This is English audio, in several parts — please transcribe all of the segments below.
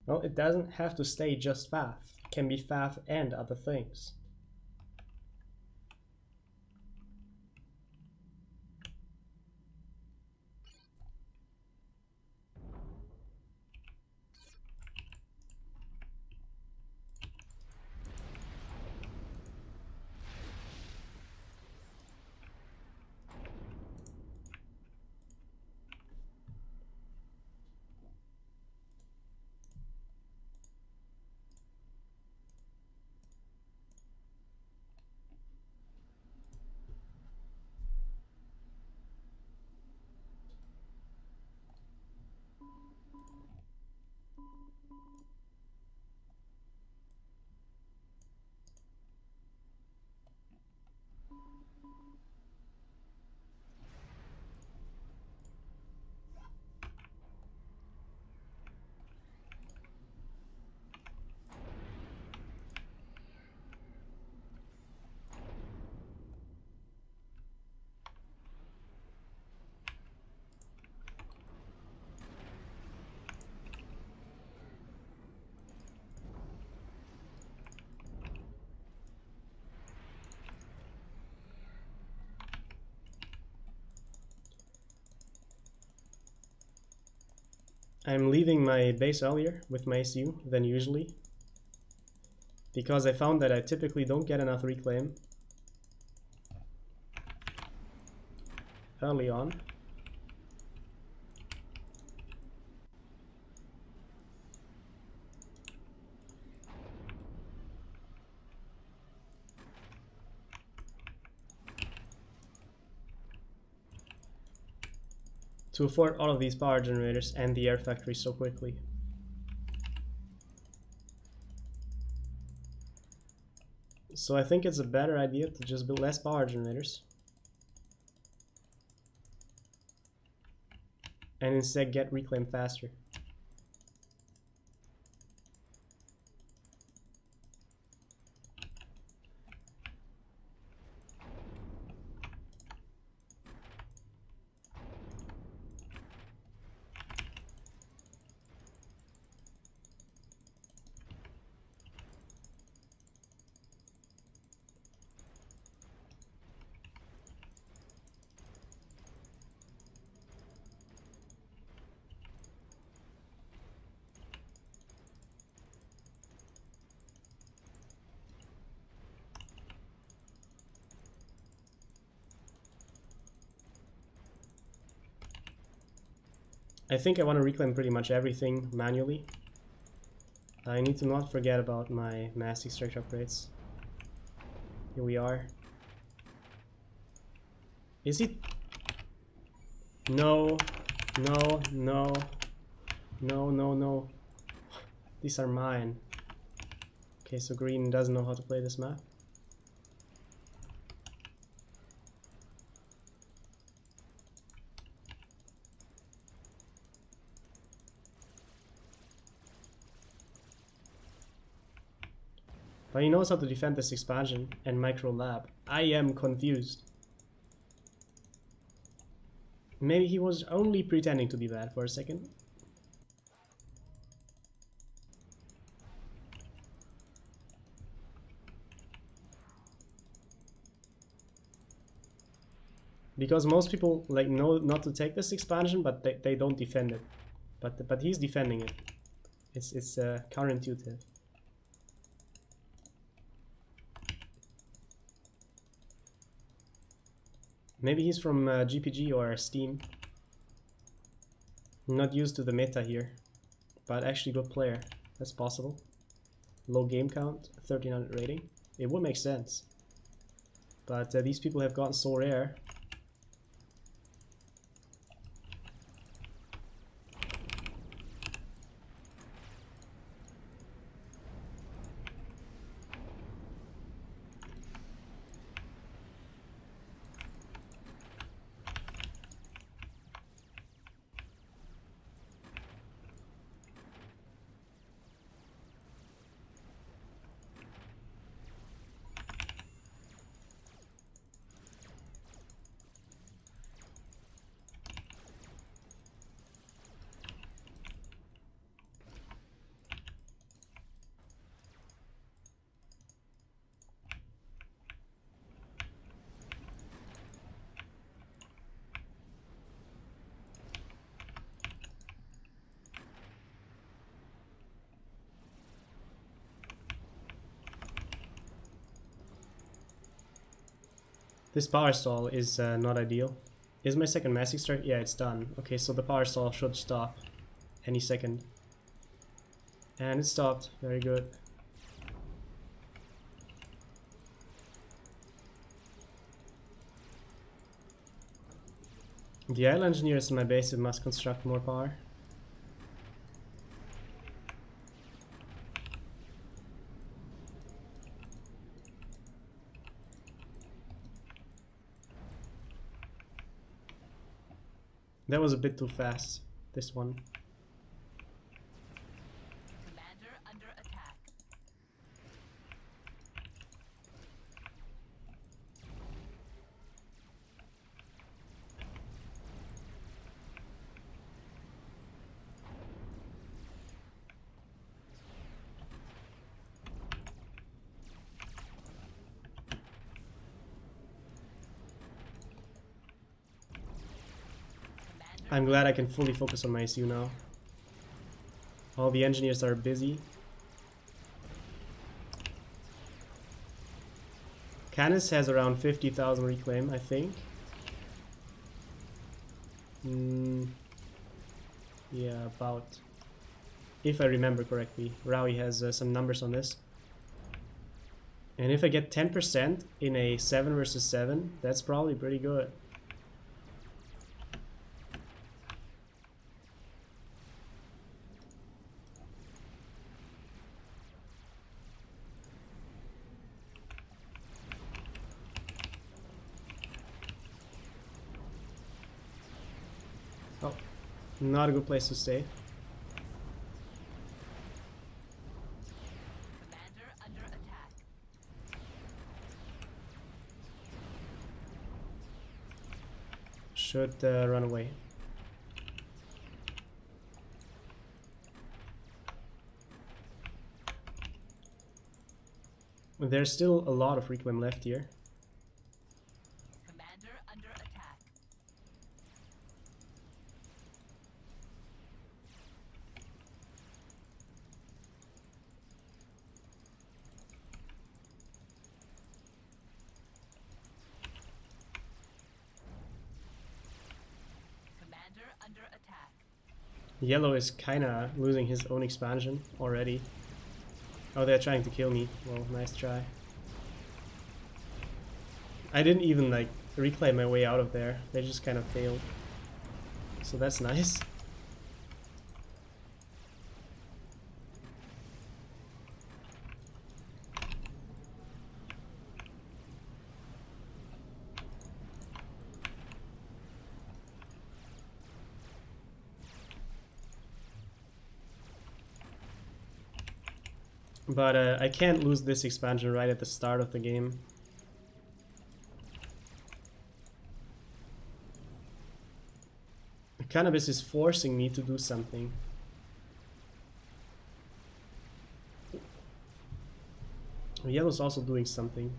Well, it doesn't have to stay just FAF. It can be FAF and other things. I'm leaving my base earlier with my SU than usually, because I found that I typically don't get enough reclaim early on. To afford all of these power generators and the air factory so quickly. So I think it's a better idea to just build less power generators and instead get reclaim faster. I think I want to reclaim pretty much everything manually. I need to not forget about my mass extract upgrades. Here we are. Is he? No, no, no, no, no, no. These are mine. Okay, so green doesn't know how to play this map. But he knows how to defend this expansion and micro lab. I am confused. Maybe he was only pretending to be bad for a second. Because most people like know not to take this expansion, but they don't defend it. But he's defending it. It's counterintuitive. Maybe he's from GPG or Steam. Not used to the meta here, but actually good player. That's possible. Low game count, 1300 rating. It would make sense. But these people have gotten so rare. This power stall is not ideal. Is my second mass extract? Yeah, it's done. Okay, so the power stall should stop any second. And it stopped. Very good. The idle engineer is in my base. It must construct more power. That was a bit too fast, this one. Commander under attack. I'm glad I can fully focus on my SU now. All the engineers are busy. Canis has around 50,000 reclaim, I think. Yeah, about. If I remember correctly. Raui has some numbers on this. And if I get 10% in a 7 versus 7, that's probably pretty good. Oh, not a good place to stay. Commander under attack. Should run away. There's still a lot of reclaim left here. Commander under attack. Commander under attack. Yellow is kinda losing his own expansion already. Oh, they're trying to kill me. Well, nice try. I didn't even like reclaim my way out of there. They just kind of failed. So that's nice. But I can't lose this expansion right at the start of the game. Akanabiss is forcing me to do something. Yellow's also doing something.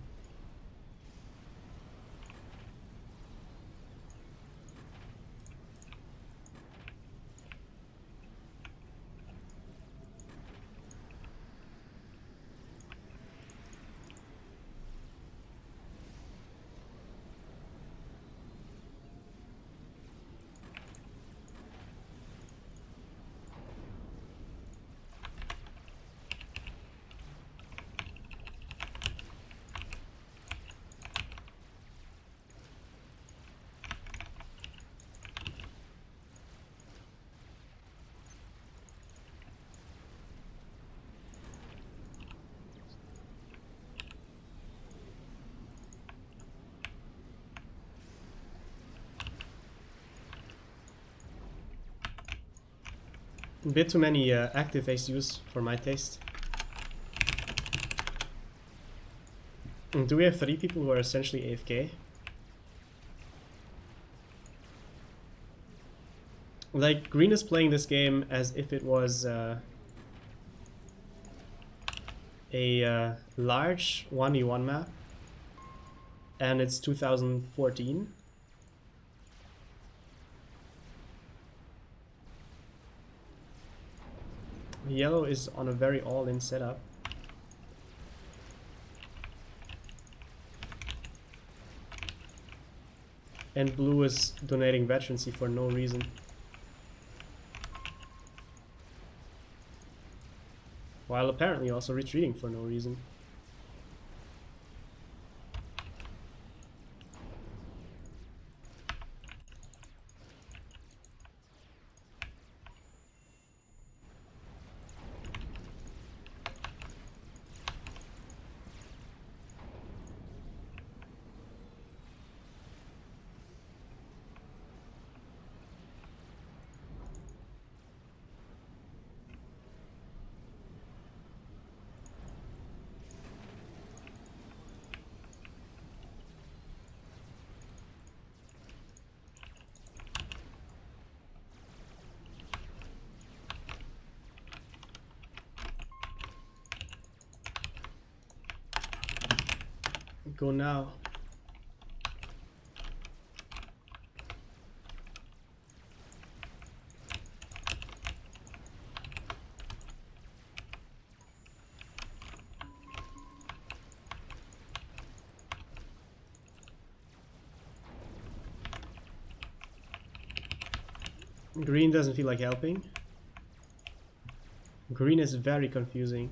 A bit too many active ACUs for my taste. And do we have 3 people who are essentially AFK? Like, green is playing this game as if it was a large 1v1 map, and it's 2014. Yellow is on a very all-in setup. And blue is donating veterancy for no reason. While apparently also retreating for no reason. Go now. Green doesn't feel like helping. Green is very confusing.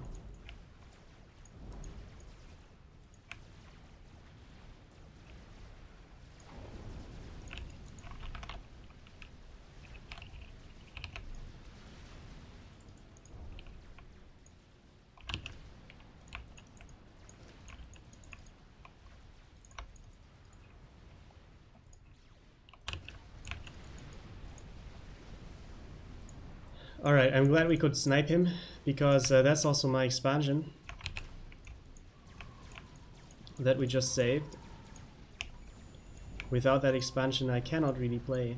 Alright, I'm glad we could snipe him, because that's also my expansion that we just saved. Without that expansion I cannot really play.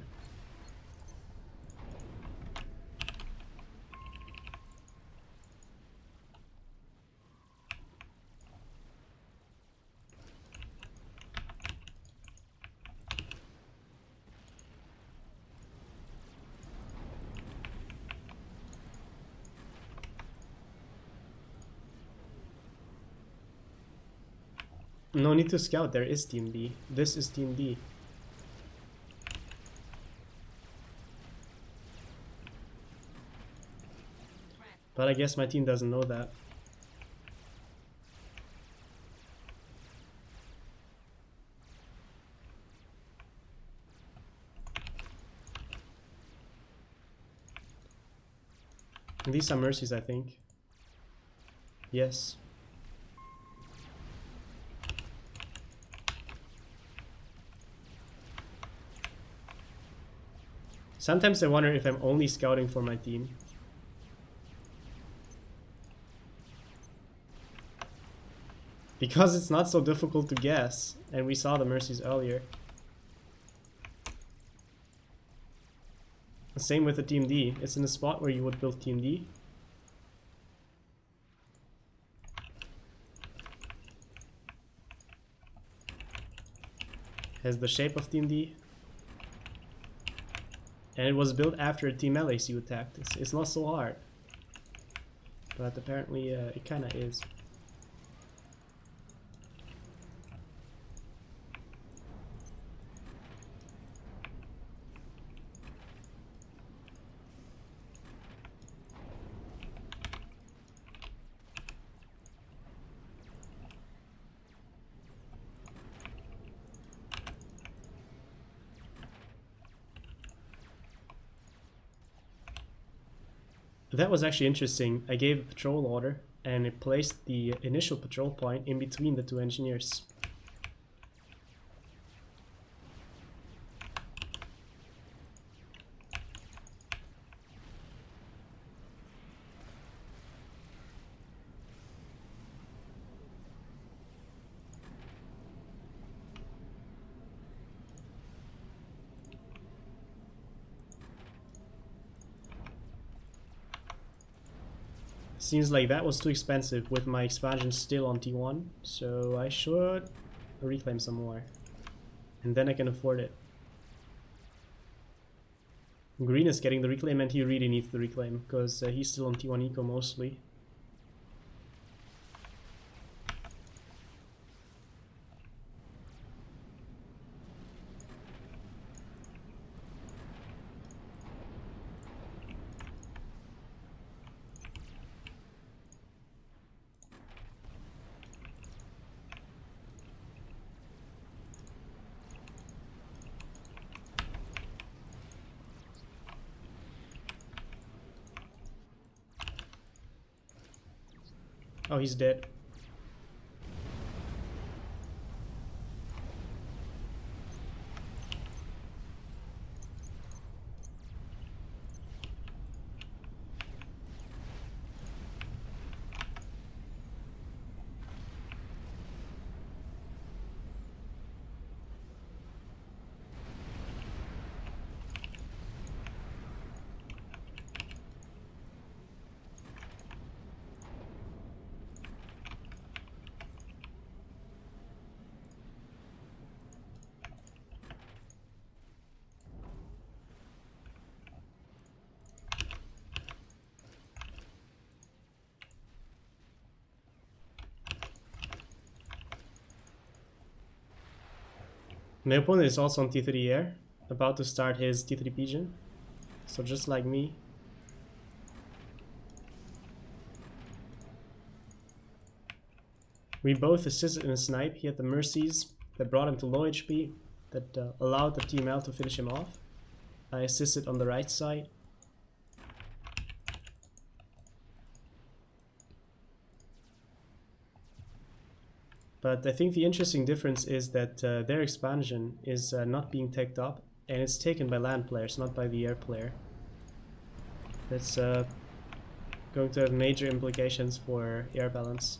No need to scout, there is Team B. This is Team D. But I guess my team doesn't know that. And these are mercies, I think. Yes. Sometimes I wonder if I'm only scouting for my team. Because it's not so difficult to guess, and we saw the mercies earlier. Same with the Team D. It's in a spot where you would build Team D. Has the shape of Team D. And it was built after a Team LACU attacked. It's not so hard. But apparently it kinda is. That was actually interesting. I gave a patrol order and it placed the initial patrol point in between the two engineers. Seems like that was too expensive with my expansion still on T1, so I should reclaim some more. And then I can afford it. Green is getting the reclaim and he really needs the reclaim, because he's still on T1 eco mostly. Oh, he's dead. My opponent is also on T3 air, about to start his T3 pigeon. So just like me. We both assisted in a snipe. He had the mercies that brought him to low HP, that allowed the TML to finish him off. I assisted on the right side. But I think the interesting difference is that their expansion is not being teched up, and it's taken by land players, not by the air player. That's going to have major implications for air balance.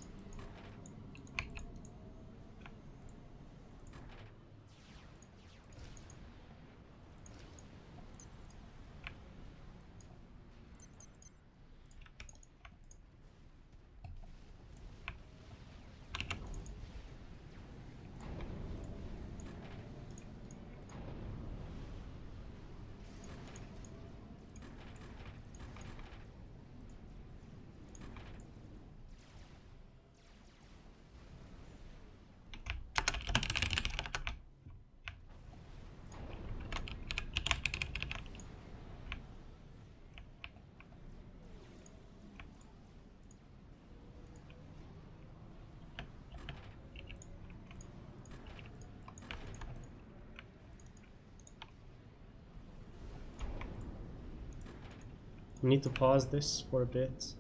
We need to pause this for a bit.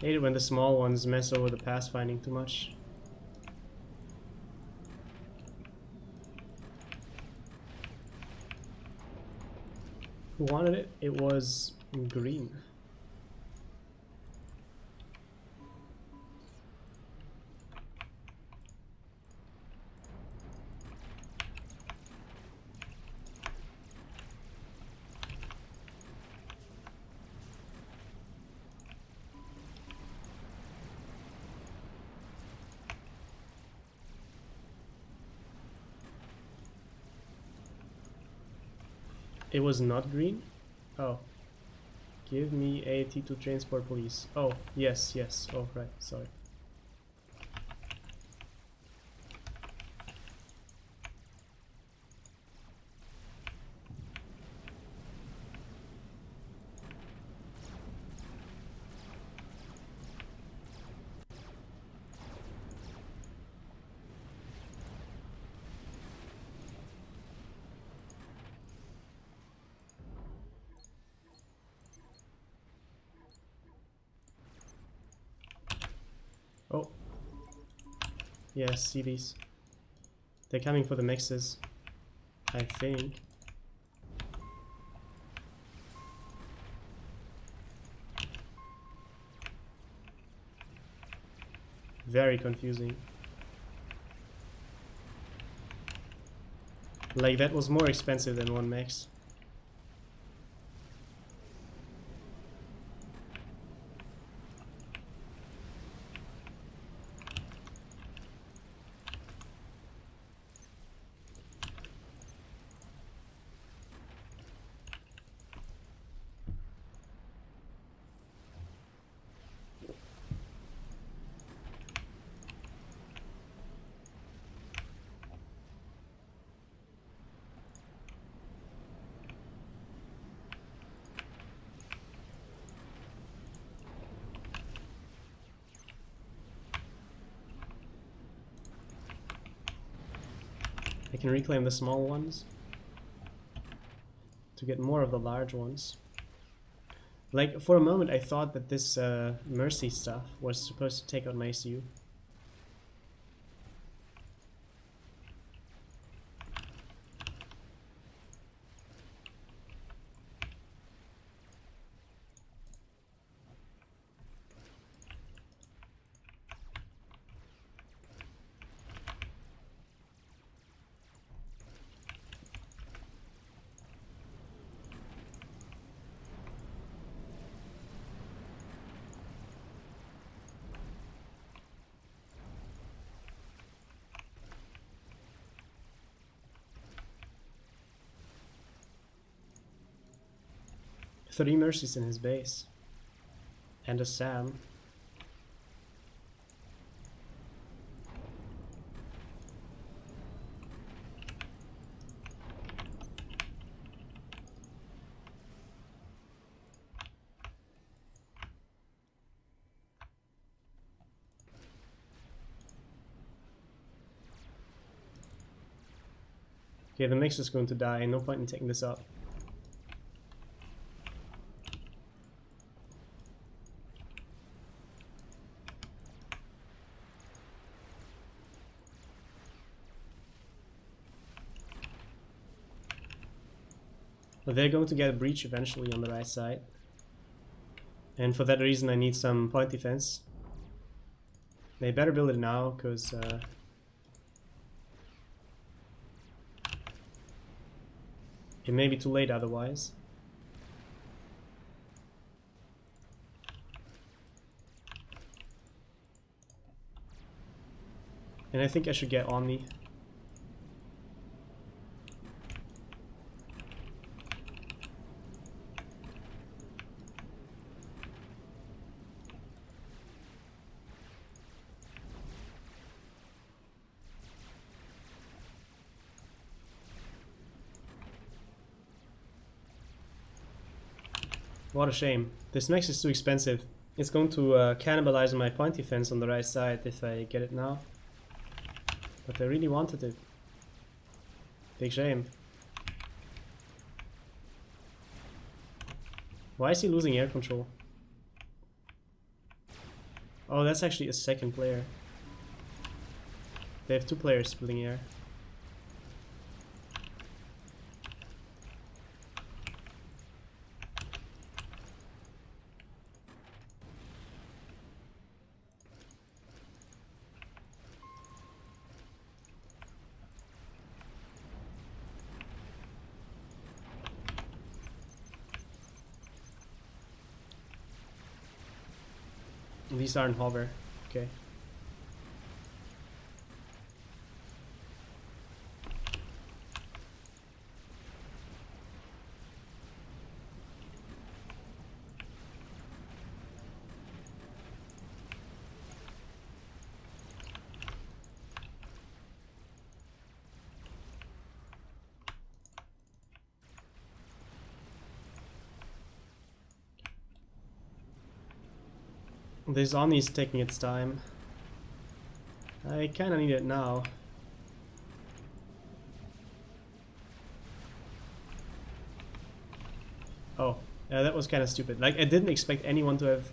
I hate it when the small ones mess over the pathfinding too much. Who wanted it? It was green. It was not green? Oh. Give me a T2 transport, please. Oh, yes, yes. Oh, right. Sorry. Oh. Yes, see these. They're coming for the mixes, I think. Very confusing. Like, that was more expensive than one mix. I can reclaim the small ones to get more of the large ones. Like, for a moment I thought that this Mercy stuff was supposed to take out my ACU. Three Mercies in his base. And a Sam. Okay, the mix is going to die, no point in taking this up. But they're going to get a breach eventually on the right side. And for that reason I need some point defense. They better build it now, because it may be too late otherwise. And I think I should get Omni. What a shame. This mix is too expensive. It's going to cannibalize my point defense on the right side if I get it now. But I really wanted it. Big shame. Why is he losing air control? Oh, that's actually a second player. They have two players splitting air. These aren't hover. Okay. This Omni is taking its time. I kinda need it now. Oh, that was kinda stupid. Like, I didn't expect anyone to have...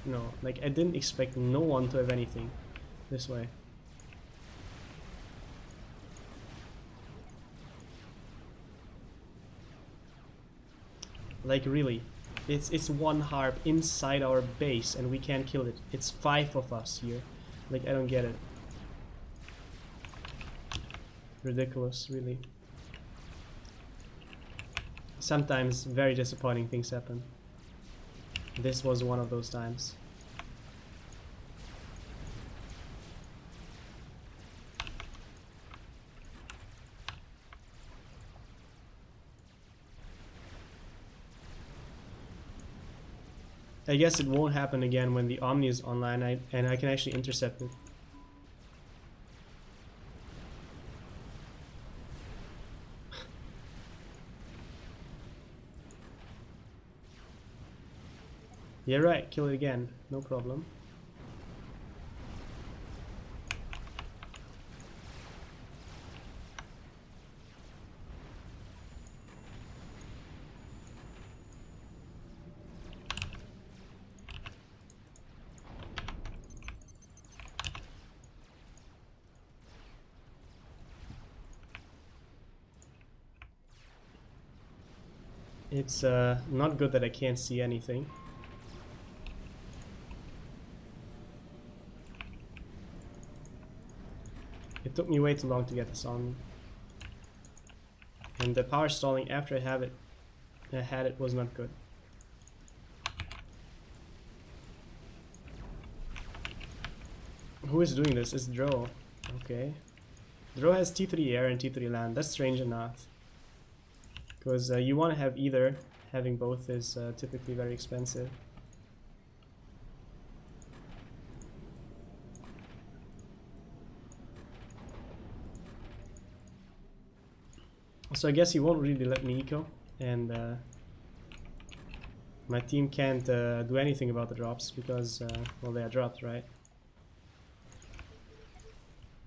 No, like, I didn't expect no one to have anything this way. Like, really. It's one harp inside our base and we can't kill it. It's 5 of us here. Like, I don't get it. Ridiculous, really. Sometimes very disappointing things happen. This was one of those times. I guess it won't happen again when the Omni is online and I can actually intercept it. Yeah, right, kill it again, no problem. It's not good that I can't see anything. It took me way too long to get this on me. And the power stalling after I had it was not good. Who is doing this? It's Dro. Okay. Dro has T3 air and T3 land. That's strange enough. Because you want to have either. Having both is typically very expensive. So I guess he won't really let me eco. And my team can't do anything about the drops because, well, they are dropped, right?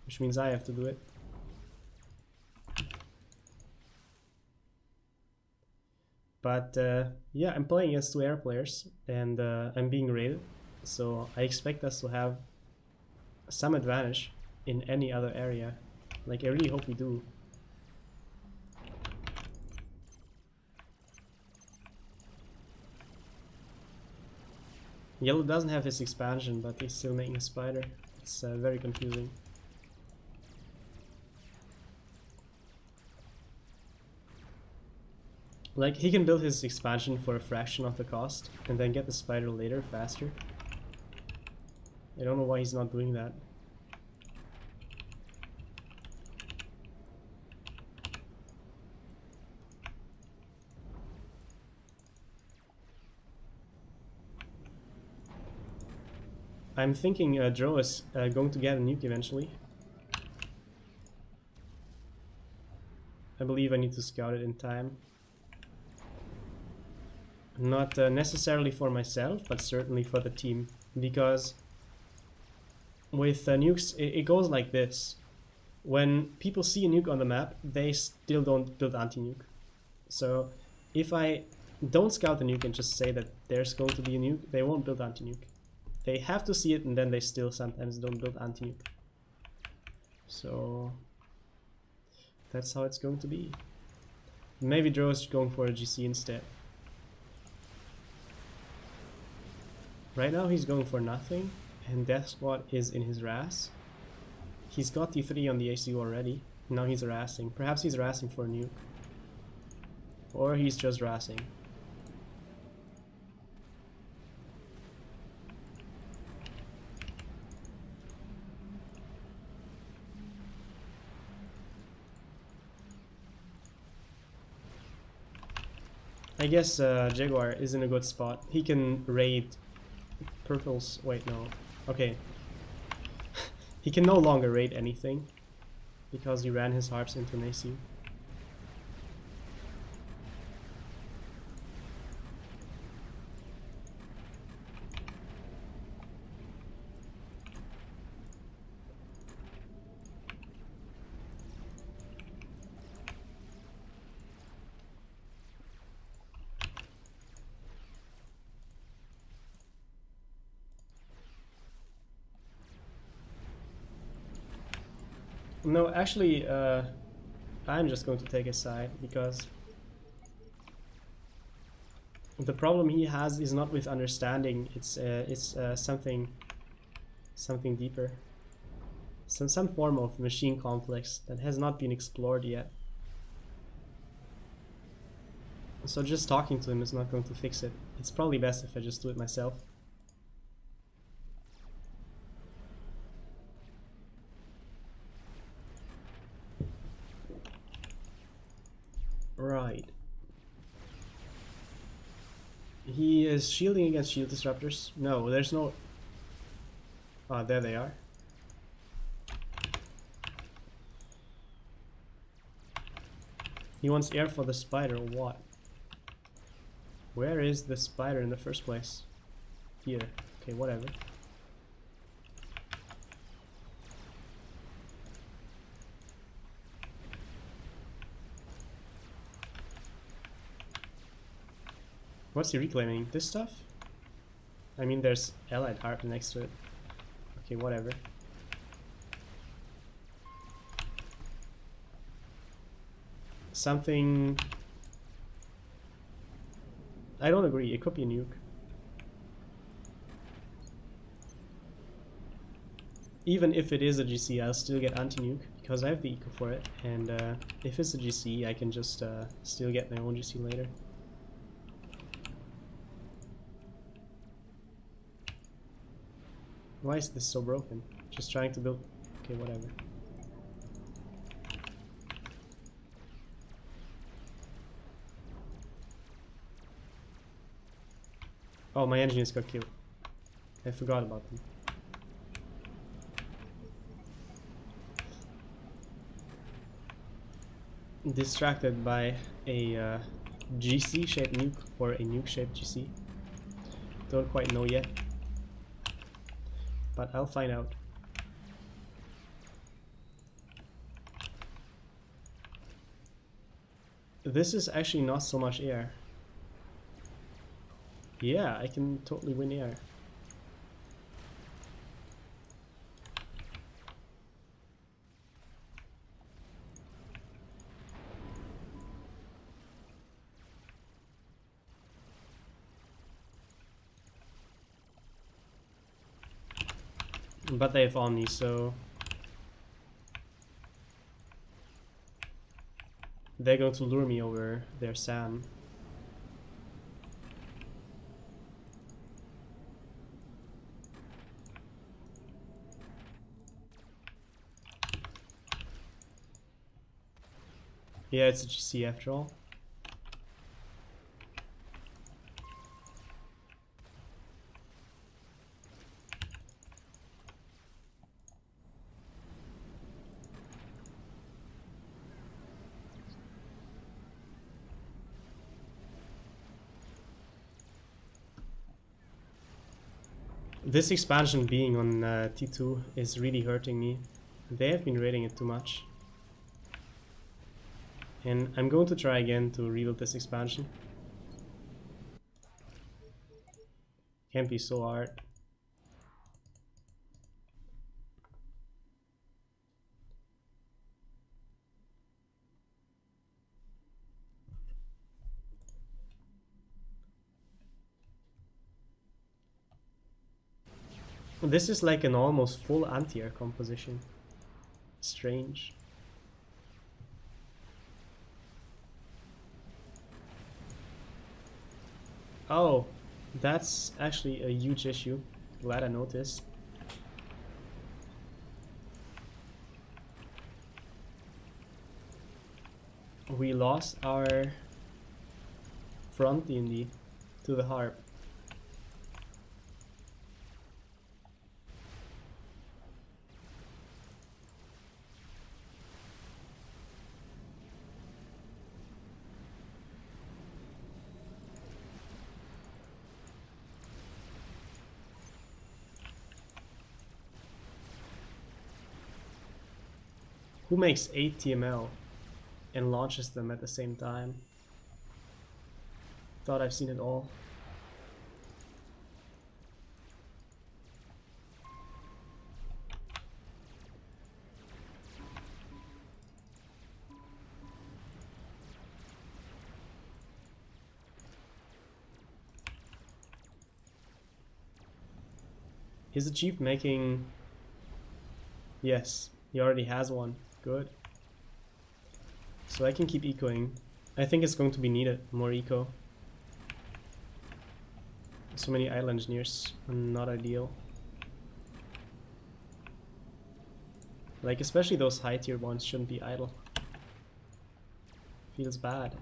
Which means I have to do it. But yeah, I'm playing against 2 air players and I'm being raided, so I expect us to have some advantage in any other area. Like, I really hope we do. Yellow doesn't have his expansion, but he's still making a spider. It's very confusing. Like, he can build his expansion for a fraction of the cost and then get the spider later, faster. I don't know why he's not doing that. I'm thinking Dro is going to get a nuke eventually. I believe I need to scout it in time. Not necessarily for myself, but certainly for the team. Because with nukes, it goes like this. When people see a nuke on the map, they still don't build anti-nuke. So if I don't scout the nuke and just say that there's going to be a nuke, they won't build anti-nuke. They have to see it and then they still sometimes don't build anti-nuke. So that's how it's going to be. Maybe Dro is going for a GC instead. Right now he's going for nothing, and Death Squad is in his RAS. He's got T3 on the ACU already, now he's harassing. Perhaps he's harassing for a nuke. Or he's just harassing. I guess Jaguar is in a good spot. He can raid purples. Wait, no. Okay. He can no longer raid anything because he ran his harps into an ACU. No, actually, I'm just going to take his side because the problem he has is not with understanding. It's something deeper, some form of machine complex that has not been explored yet. So just talking to him is not going to fix it. It's probably best if I just do it myself. Right. He is shielding against shield disruptors. No, there's no... Ah, there they are. He wants air for the spider, or what? Where is the spider in the first place? Here. Okay, whatever. What's he reclaiming? This stuff? I mean, there's allied harp next to it. Okay, whatever. Something I don't agree. It could be a nuke. Even if it is a GC, I'll still get anti-nuke because I have the eco for it. And if it's a GC, I can just still get my own GC later. Why is this so broken? Just trying to build... Okay, whatever. Oh, my engineers got killed. I forgot about them. Distracted by a GC shaped nuke or a nuke shaped GC. Don't quite know yet, but I'll find out. This is actually not so much air. Yeah, I can totally win air. But they have Omni, so they're going to lure me over their Sam. Yeah, it's a GC after all. This expansion being on T2 is really hurting me. They have been raiding it too much. And I'm going to try again to rebuild this expansion. Can't be so hard. This is like an almost full anti-air composition. Strange. Oh, that's actually a huge issue. Glad I noticed. We lost our front D&D to the harp. Who makes 8 TML and launches them at the same time? Thought I've seen it all. Is the chief making... Yes, he already has one. Good. So I can keep ecoing. I think it's going to be needed, more eco. So many idle engineers are not ideal. Like, especially those high tier ones shouldn't be idle. Feels bad.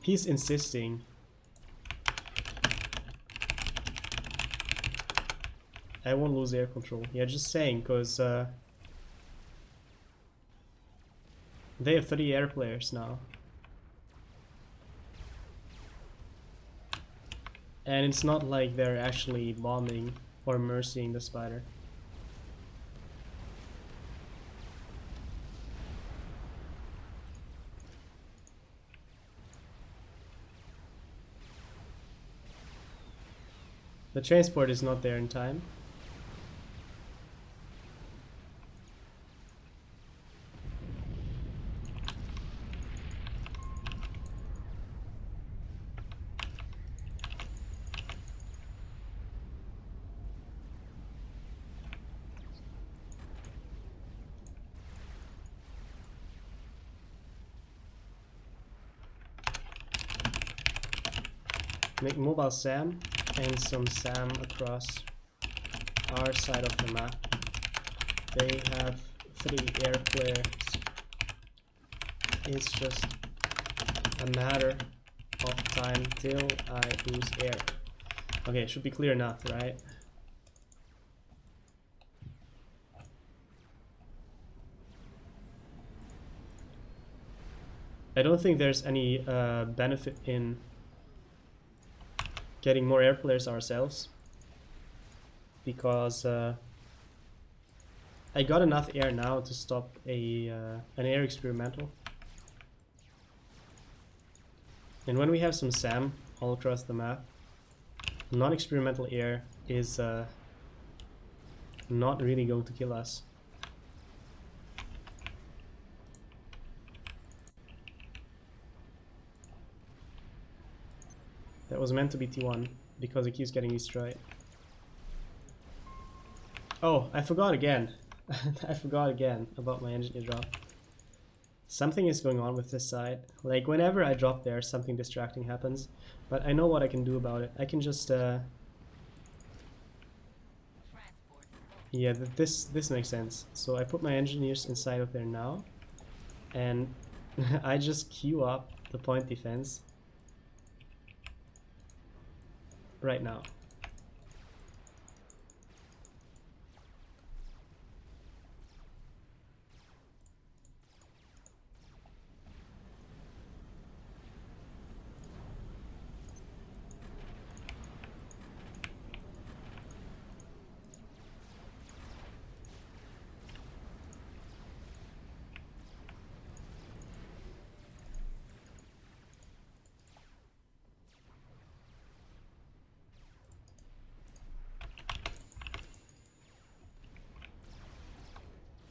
He's insisting. I won't lose air control. Yeah, just saying, because they have 30 air players now. And it's not like they're actually bombing or mercying the spider. The transport is not there in time. make mobile SAM and some SAM across our side of the map. They have 3 air players. It's just a matter of time till I lose air. Okay, should be clear enough, right? I don't think there's any benefit in getting more air players ourselves, because I got enough air now to stop an air experimental. And when we have some SAM all across the map, non-experimental air is not really going to kill us. That was meant to be T1 because it keeps getting destroyed. Oh, I forgot again. I forgot again about my engineer drop. Something is going on with this side. Like, whenever I drop there, something distracting happens. But I know what I can do about it. I can just yeah, this makes sense. So I put my engineers inside of there now, and I just queue up the point defense right now.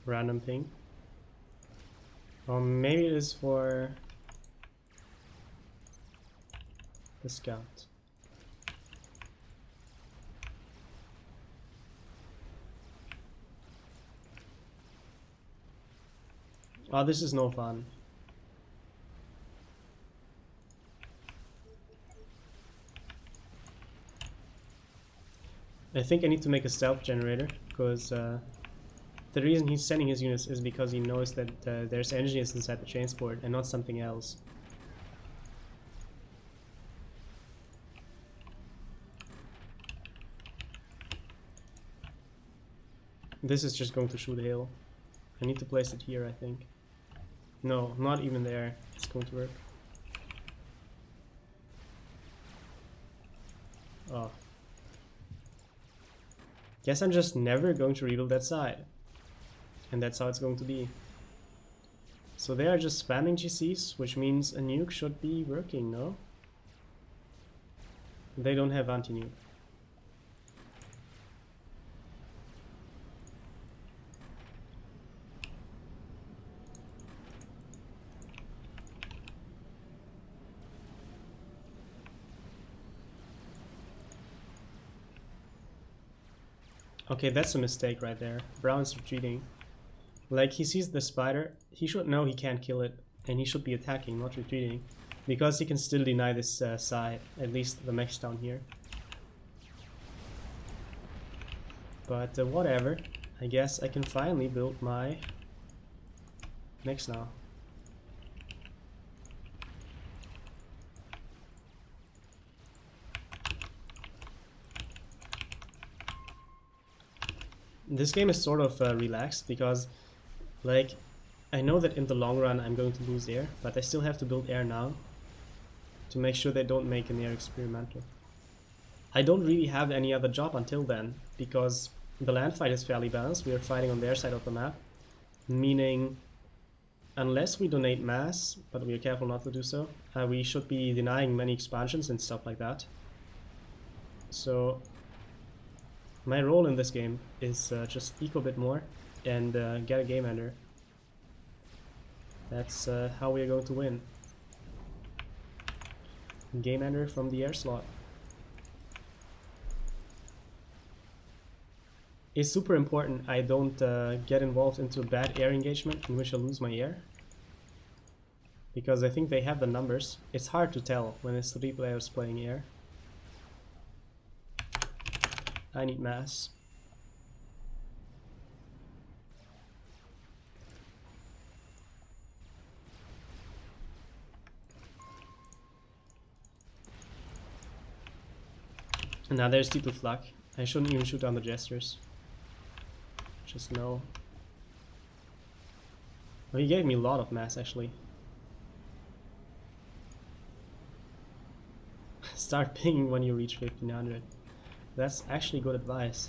Random ping. Or maybe it is for the scout. Oh, this is no fun. I think I need to make a stealth generator, because the reason he's sending his units is because he knows that there's engineers inside the transport and not something else. This is just going to shoot hail. I need to place it here, I think. No, not even there. It's going to work. Oh. Guess I'm just never going to rebuild that side. And that's how it's going to be. So they are just spamming GCs, which means a nuke should be working, no? They don't have anti-nuke. Okay, that's a mistake right there. Brown's retreating. Like, he sees the spider, he should know he can't kill it, and he should be attacking, not retreating, because he can still deny this side, at least the mechs down here. But whatever, I guess I can finally build my mechs now. This game is sort of relaxed because, like, I know that in the long run I'm going to lose air, but I still have to build air now to make sure they don't make an air experimental. I don't really have any other job until then, because the land fight is fairly balanced. We are fighting on their side of the map, meaning unless we donate mass, but we are careful not to do so, we should be denying many expansions and stuff like that. So my role in this game is just eco a bit more and get a game ender. That's how we are going to win. Game ender from the air slot. It's super important I don't get involved into a bad air engagement in which I lose my air, because I think they have the numbers. It's hard to tell when it's 3 players playing air. I need mass. And now there's Tito Flak. I shouldn't even shoot down the jesters. Just no. Well, he gave me a lot of mass actually. Start pinging when you reach 1500. That's actually good advice.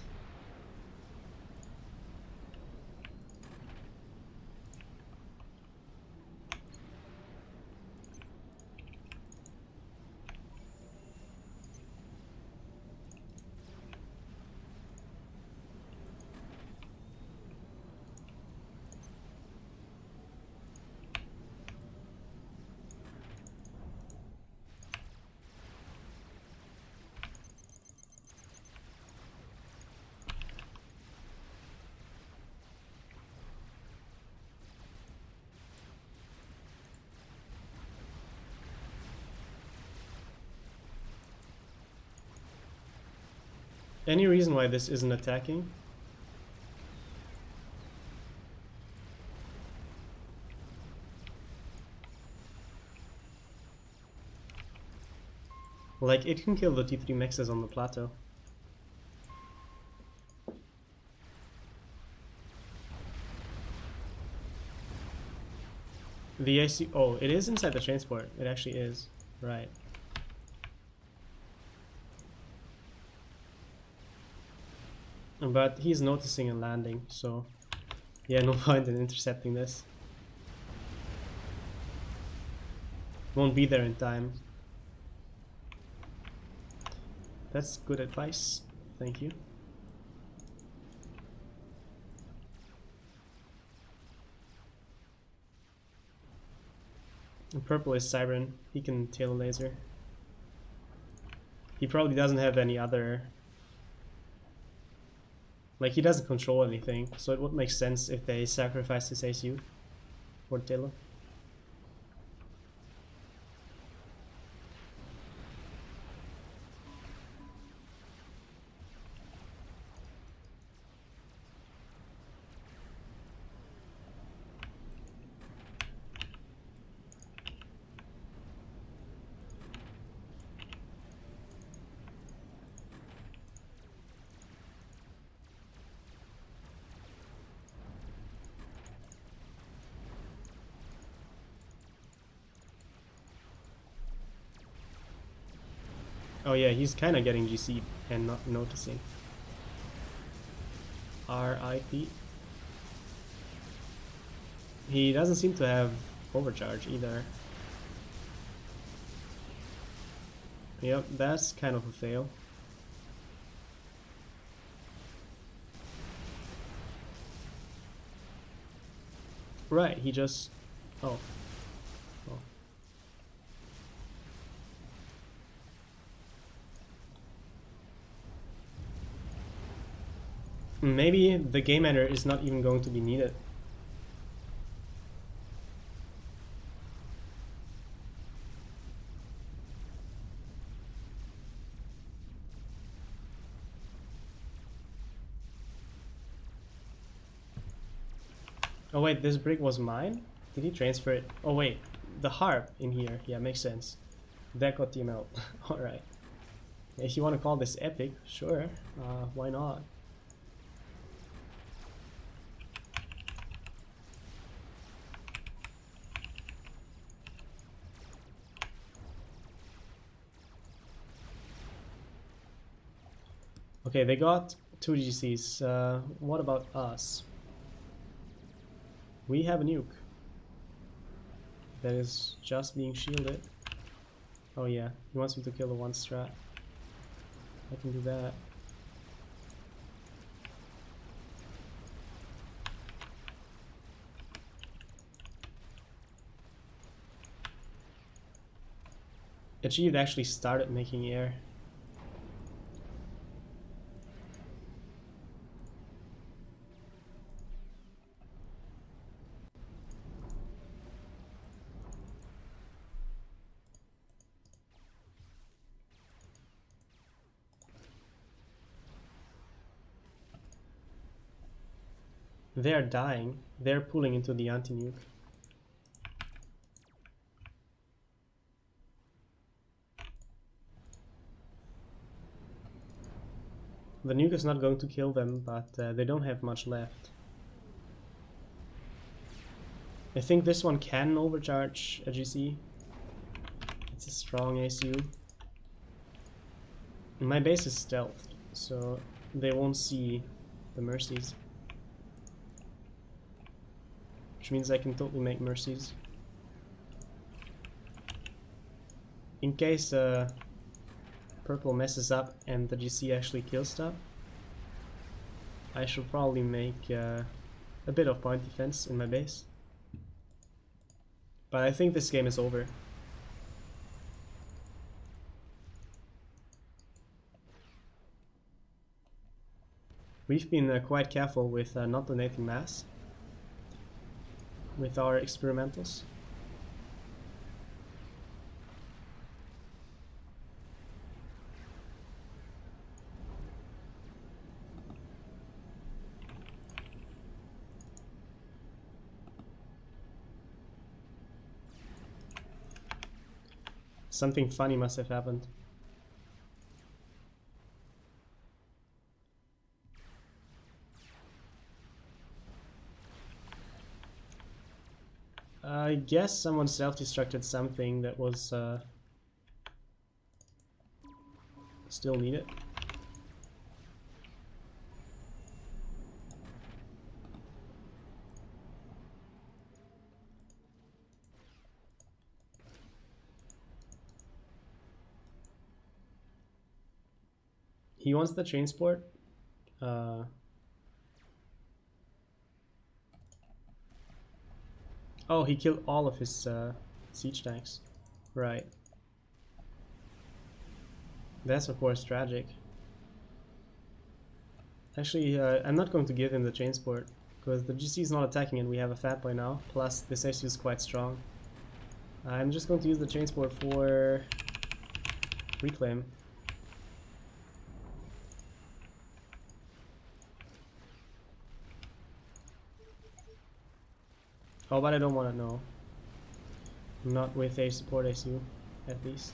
Any reason why this isn't attacking? Like, it can kill the T3 mexes on the plateau. The AC. Oh, it is inside the transport. It actually is. Right. But he's noticing a landing, so yeah, no point in intercepting this. Won't be there in time. That's good advice. Thank you. And purple is Siren. He can tail laser. He probably doesn't have any other. Like, he doesn't control anything, so it would make sense if they sacrifice his ACU for Taylor. Oh yeah, he's kind of getting GC'd and not noticing. RIP. He doesn't seem to have overcharge either. Yep, that's kind of a fail. Right, he just... Oh. Oh. Maybe the game ender is not even going to be needed. Oh wait, this brick was mine? Did he transfer it? Oh wait, the harp in here. Yeah, makes sense. That got TML. Alright. If you want to call this epic, sure. Why not? Okay, they got 2 GCs. What about us? We have a nuke that is just being shielded. Oh yeah, he wants me to kill the 1 strat. I can do that. Achieved actually started making air. They are dying. They're pulling into the anti-nuke. The nuke is not going to kill them, but they don't have much left. I think this one can overcharge a GC. It's a strong ACU. My base is stealthed, so they won't see the mercies. Which means I can totally make mercies. In case purple messes up and the GC actually kills stuff, I should probably make a bit of point defense in my base. But I think this game is over. We've been quite careful with not donating mass with our experimentals. Something funny must have happened. I guess someone self-destructed something that was still needed. He wants the transport. Oh, he killed all of his siege tanks. Right. That's of course tragic. Actually, I'm not going to give him the transport, because the GC is not attacking and we have a FAF by now. Plus, this ACU is quite strong. I'm just going to use the transport for reclaim. Oh, but I don't want to know. Not with a support ACU, at least.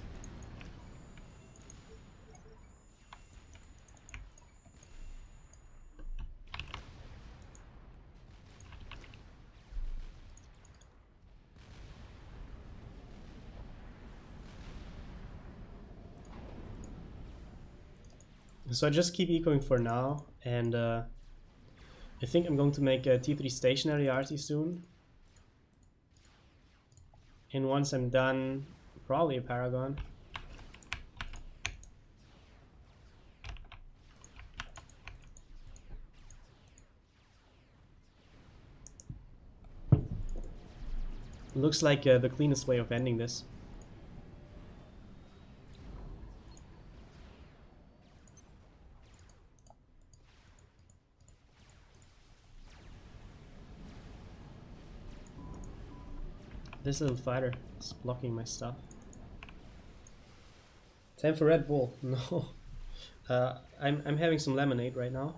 So I just keep ecoing for now, and I think I'm going to make a T3 stationary arty soon. And once I'm done, probably a Paragon. Looks like the cleanest way of ending this. This little fighter is blocking my stuff. Time for Red Bull. No. I'm having some lemonade right now.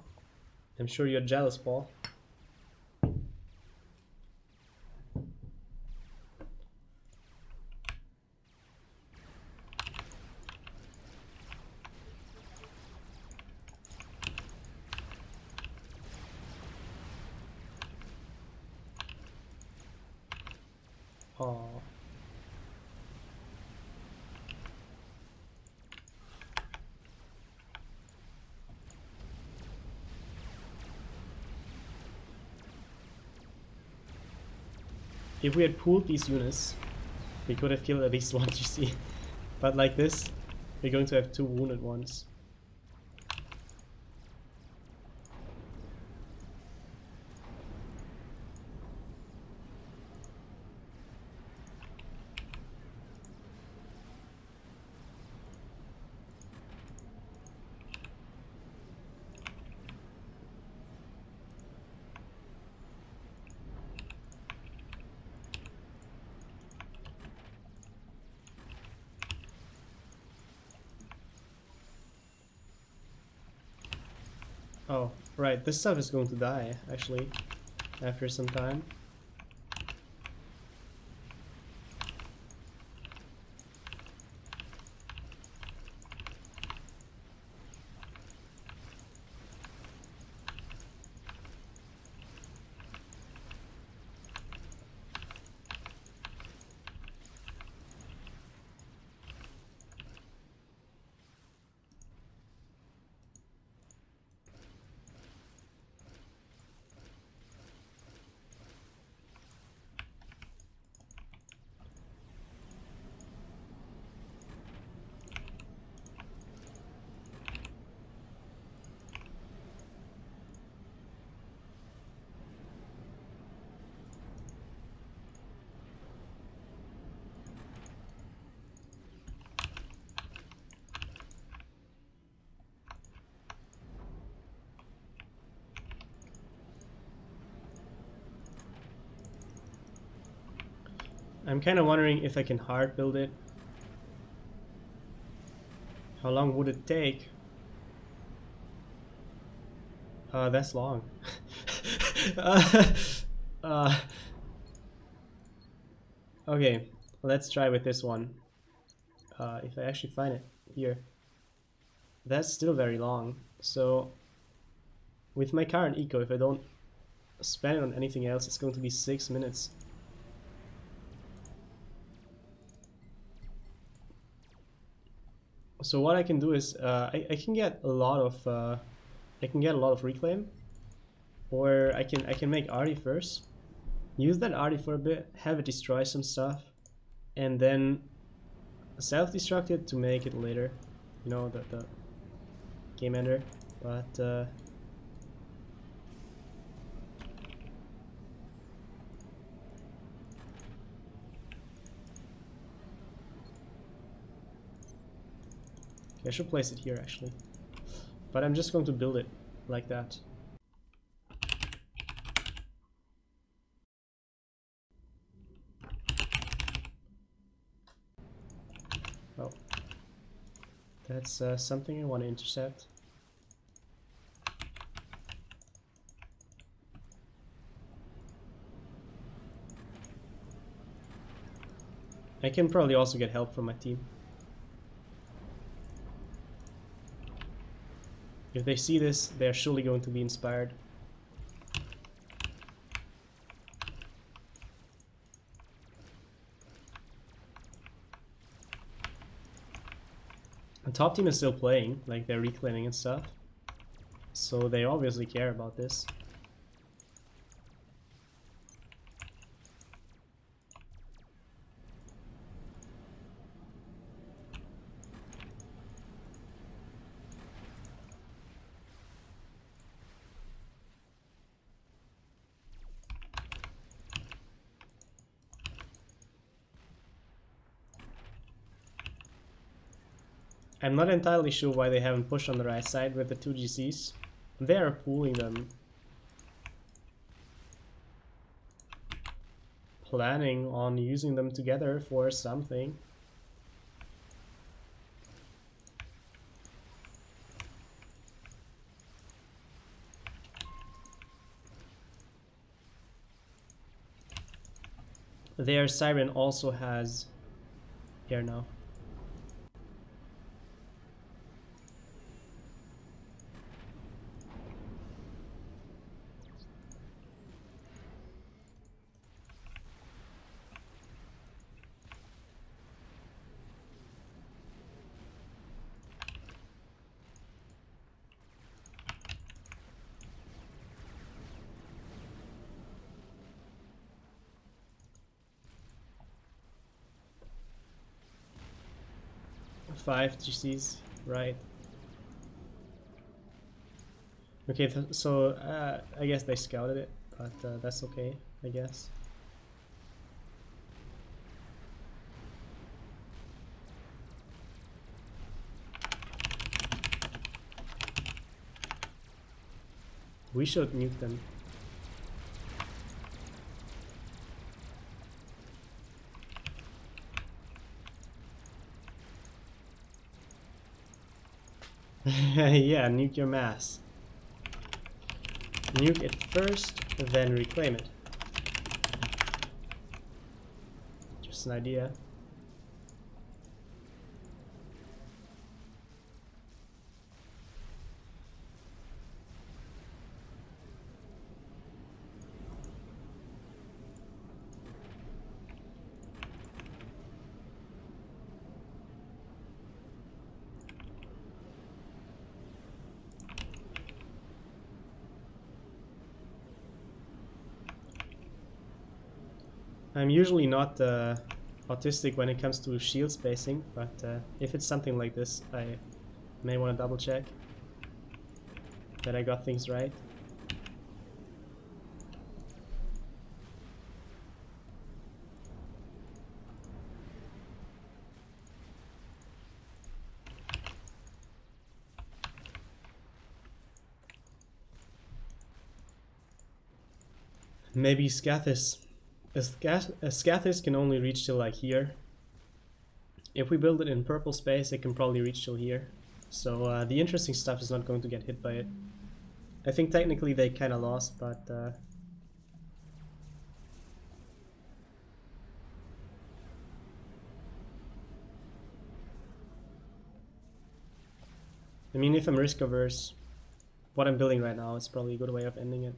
I'm sure you're jealous, Paul. Oh. If we had pooled these units, we could have killed at least one GC. But like this, we're going to have 2 wounded ones. Oh, right, this stuff is going to die, actually. after some time. I'm kind of wondering if I can hard build it. How long would it take? That's long. Okay, let's try with this one. If I actually find it here. That's still very long. So with my current eco, if I don't spend it on anything else, it's going to be 6 minutes. So what I can do is I can get a lot of reclaim, or I can make Artie first, use that Artie for a bit, have it destroy some stuff, and then self-destruct it to make it later, you know, the game ender. But I should place it here actually, but I'm just going to build it like that. Oh, that's something I want to intercept. I can probably also get help from my team. If they see this, they're surely going to be inspired. The top team is still playing, like they're reclaiming and stuff. So they obviously care about this. I'm not entirely sure why they haven't pushed on the right side with the 2 GCs. They are pooling them. Planning on using them together for something. Their Siren also has here now. Five GCs, right. Okay, so I guess they scouted it, but that's okay, I guess. We should nuke them. Yeah, nuke your mass. Nuke it first, then reclaim it. Just an idea. I'm usually not autistic when it comes to shield spacing, but if it's something like this, I may want to double check that I got things right. Maybe Scathis. A Scathis can only reach till like here. If we build it in purple space, it can probably reach till here. So the interesting stuff is not going to get hit by it. I think technically they kind of lost, but I mean, if I'm risk averse, what I'm building right now is probably a good way of ending it.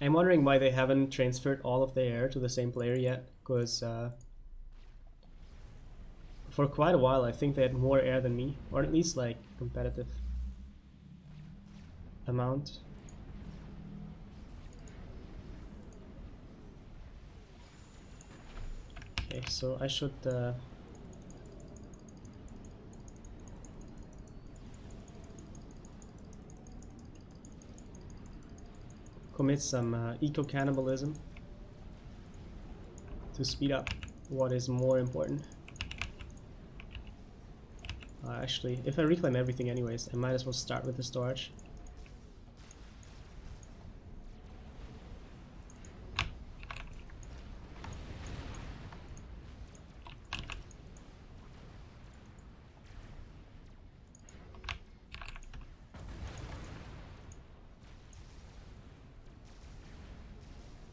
I'm wondering why they haven't transferred all of their air to the same player yet, because for quite a while I think they had more air than me, or at least like competitive amount. Okay, so I should commit some eco-cannibalism to speed up what is more important. Actually, if I reclaim everything anyways, I might as well start with the storage.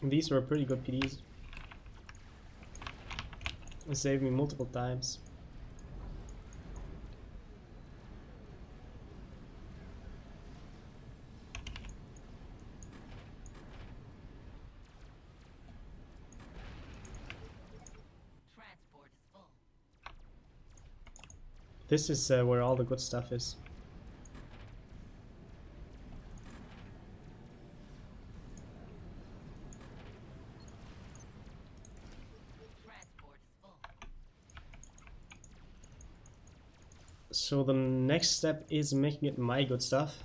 These were pretty good PDs. It saved me multiple times. Transport is full. This is where all the good stuff is. So the next step is making it my good stuff.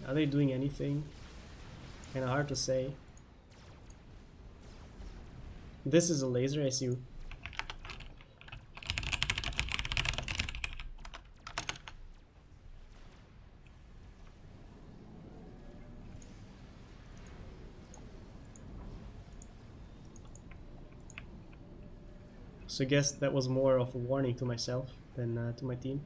Are they doing anything? Kinda hard to say. This is a laser, I see. So I guess that was more of a warning to myself than to my team.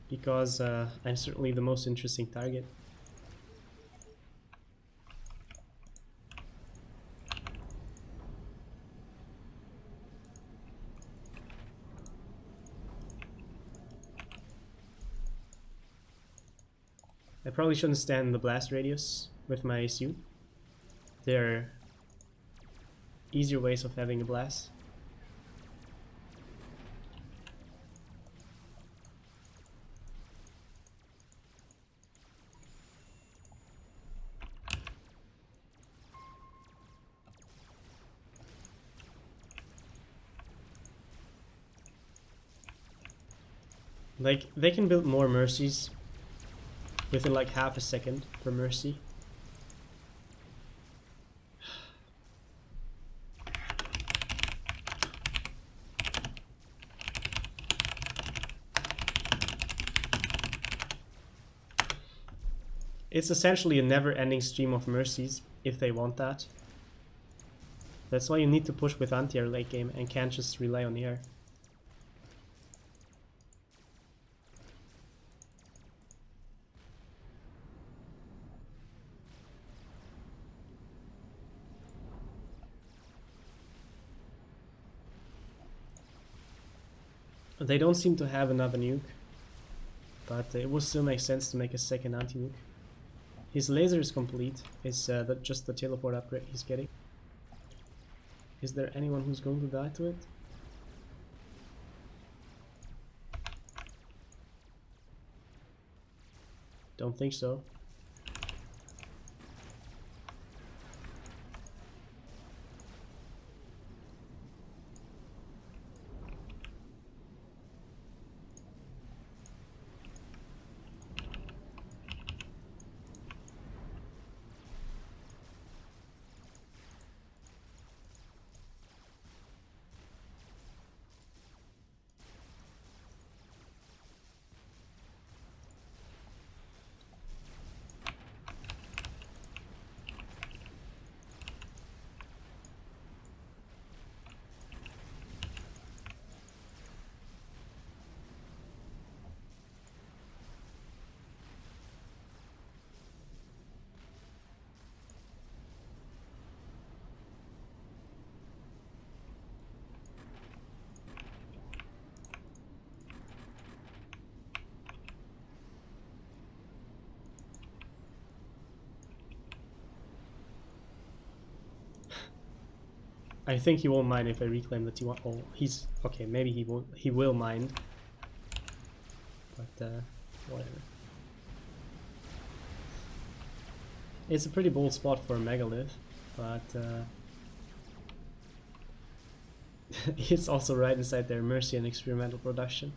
Because I'm certainly the most interesting target. I probably shouldn't stand in the blast radius with my suit. There are easier ways of having a blast. Like, they can build more mercies within like half a second per mercy. It's essentially a never-ending stream of mercies, if they want that. That's why you need to push with anti-air late game and can't just rely on the air. They don't seem to have another nuke, but it would still make sense to make a second anti-nuke. His laser is complete, it's just the teleport upgrade he's getting. Is there anyone who's going to die to it? Don't think so. I think he won't mind if I reclaim the T1. Oh, he's okay. Maybe he won't. He will mind, but whatever. It's a pretty bold spot for a megalith, but it's also right inside their mercy and experimental production.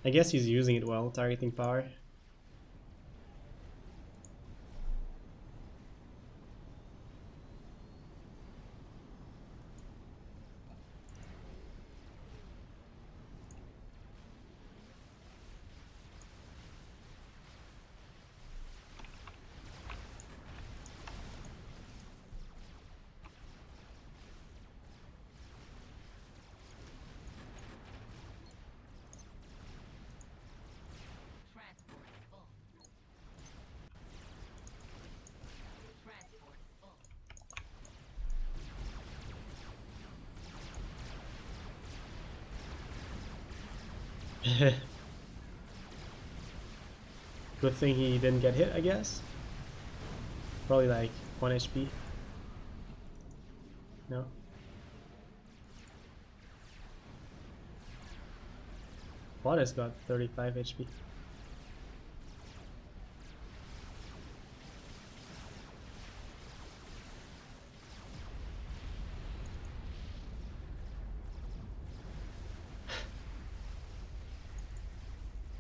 I guess he's using it well, targeting power. Transport is full. Transport is full. Good thing he didn't get hit, I guess. Probably like 1 HP. No. Bot has got 35 HP.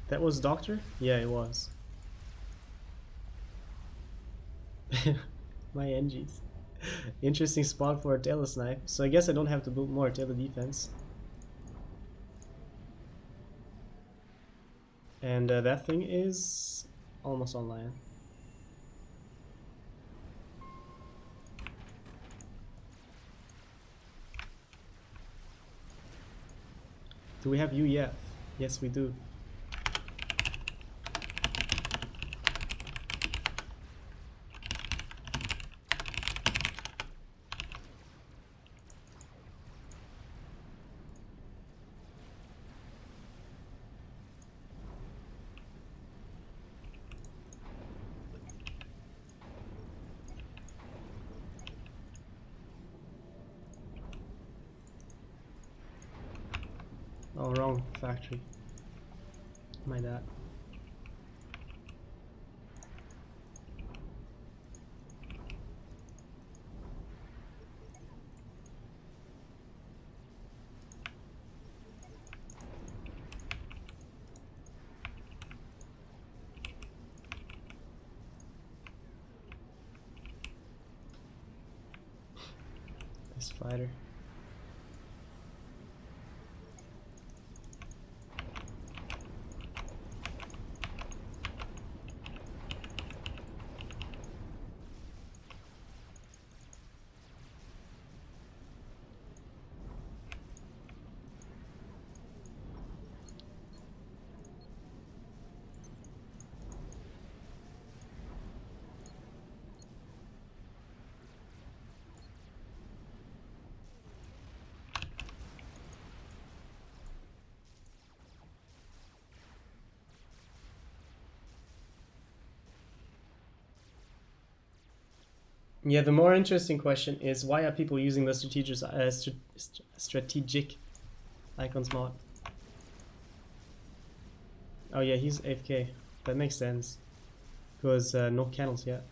That was Doctor? Yeah, it was. My NGs. Interesting spot for a telesnipe. So I guess I don't have to build more tele defense. And that thing is almost online. Do we have you yet? Yes, we do. Oh, wrong factory. My bad. This fighter. Yeah, the more interesting question is why are people using the strategic icons mod? Oh yeah, he's AFK. That makes sense. Because no candles yet.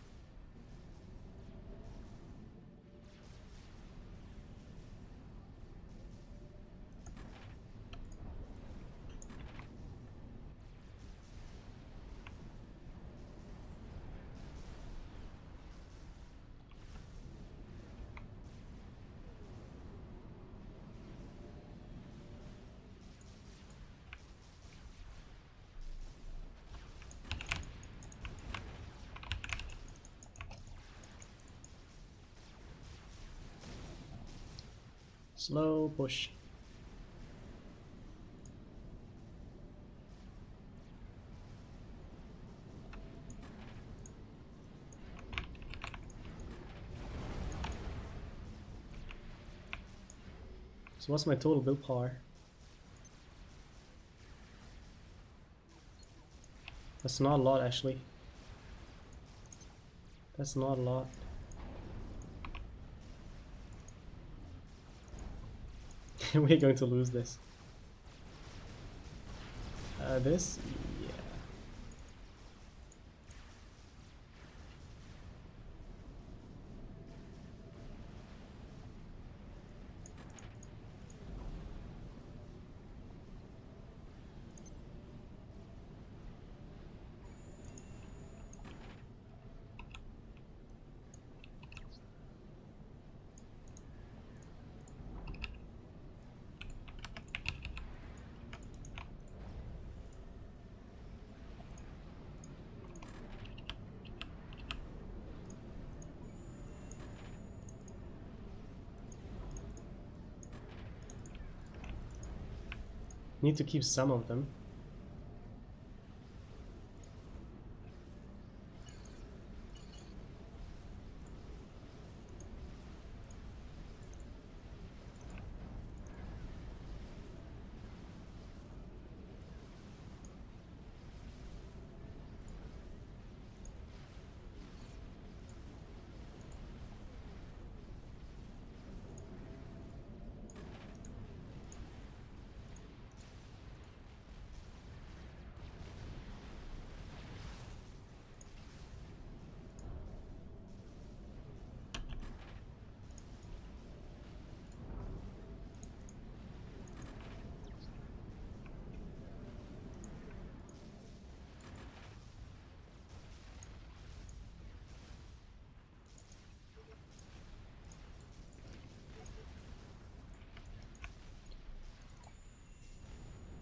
Slow push. So what's my total willpower? That's not a lot actually. That's not a lot. We're going to lose this. This? Yeah. Need to keep some of them.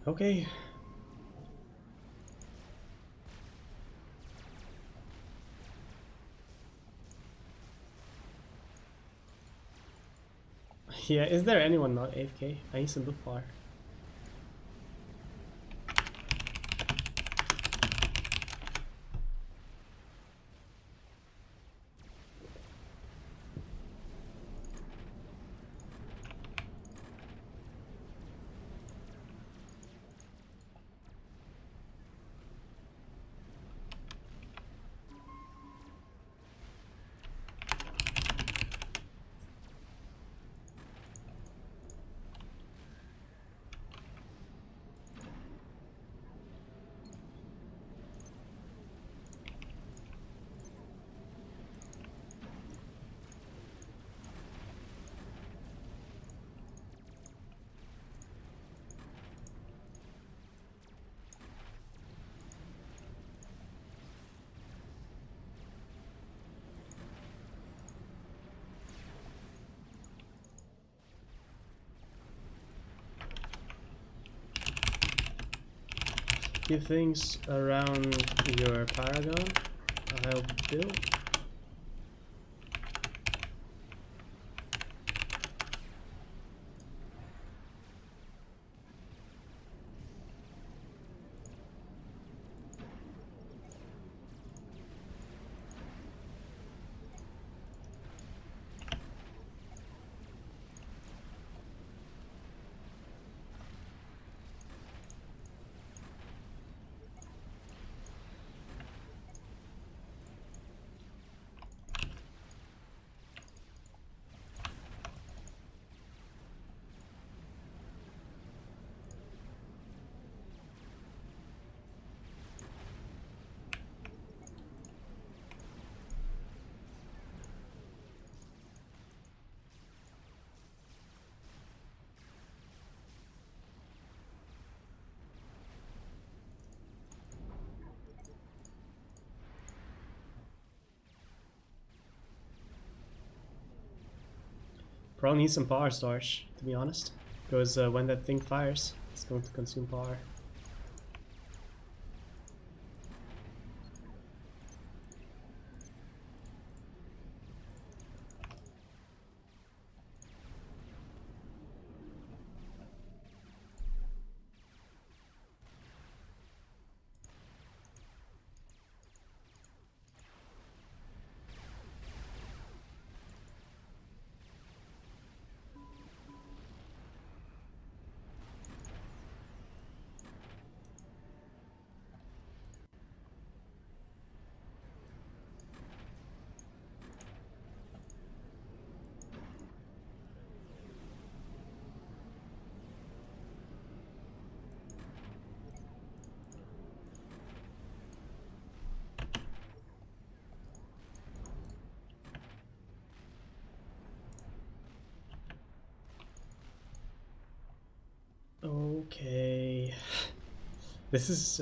Okay. Yeah, is there anyone not AFK? I need some willpower. Keep things around your paragon. I'll build. Probably need some power storage, to be honest, because when that thing fires, it's going to consume power. Okay, this is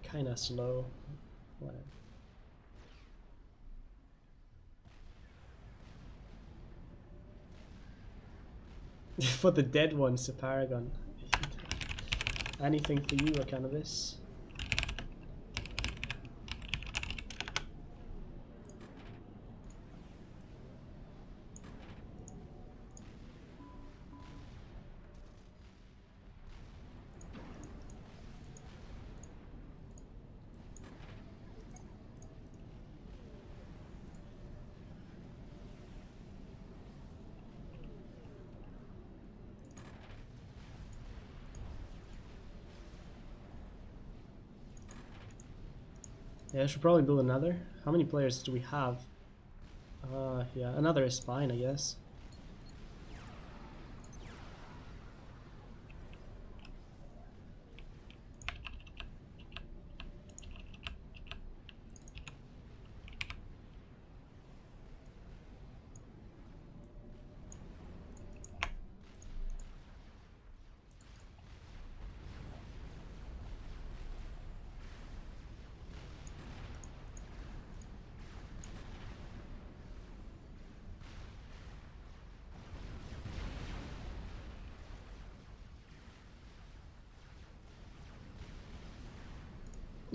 kind of slow. What? For the dead ones, the Paragon. Anything for you, akanabiss? Yeah, I should probably build another. How many players do we have? Yeah, another is fine, I guess.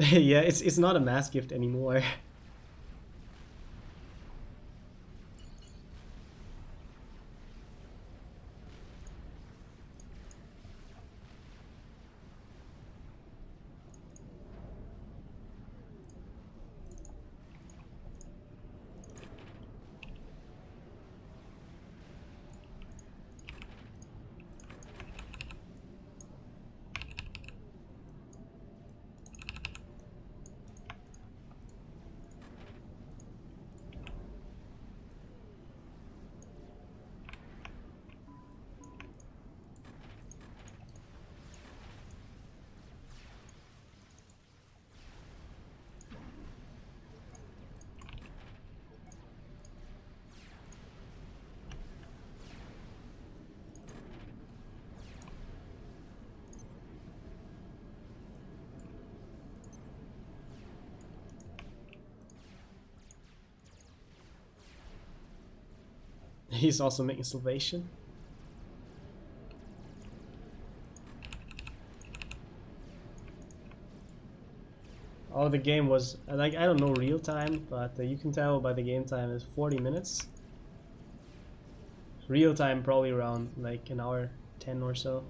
Yeah, it's not a mass gift anymore. He's also making salvation. Oh, the game was like, I don't know real time, but you can tell by the game time is 40 minutes. Real time probably around like an hour 10 or so.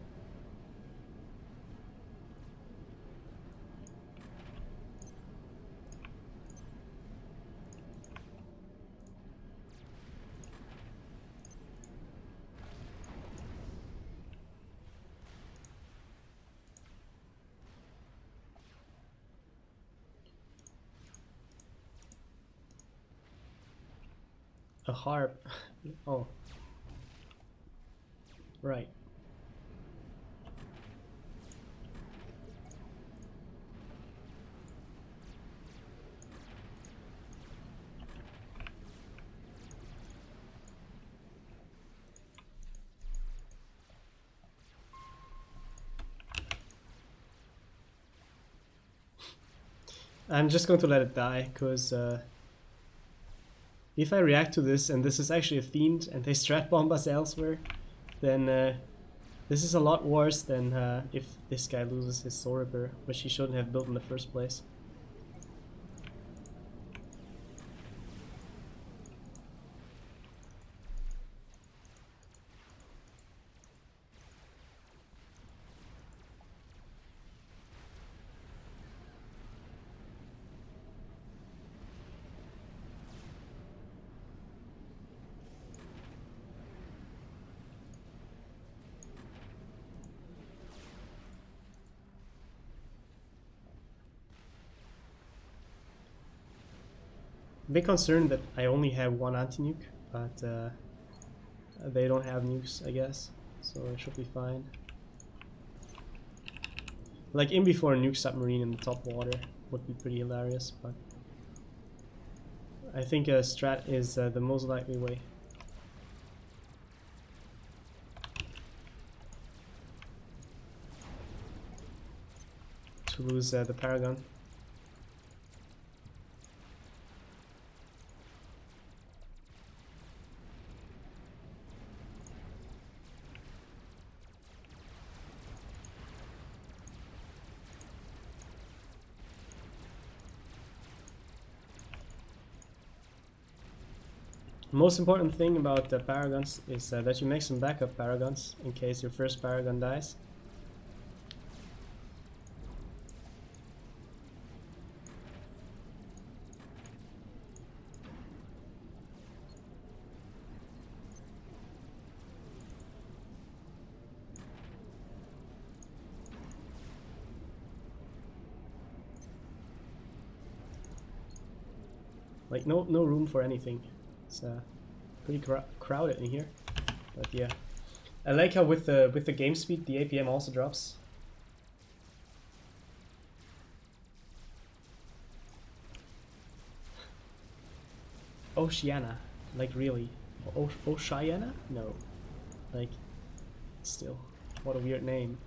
A harp. Oh. Right. I'm just going to let it die, because if I react to this and this is actually a fiend and they strat bomb us elsewhere, then this is a lot worse than if this guy loses his Soul Ripper, which he shouldn't have built in the first place. A bit concerned that I only have one anti-nuke, but they don't have nukes, I guess, so it should be fine. Like in before a nuke submarine in the top water would be pretty hilarious, but I think a strat is the most likely way. To lose the Paragon. Most important thing about the Paragons is that you make some backup Paragons in case your first Paragon dies. Like no room for anything. It's pretty crowded in here, but yeah, I like how with the game speed the APM also drops. Oceana, like really? Oceana? No, like still, what a weird name.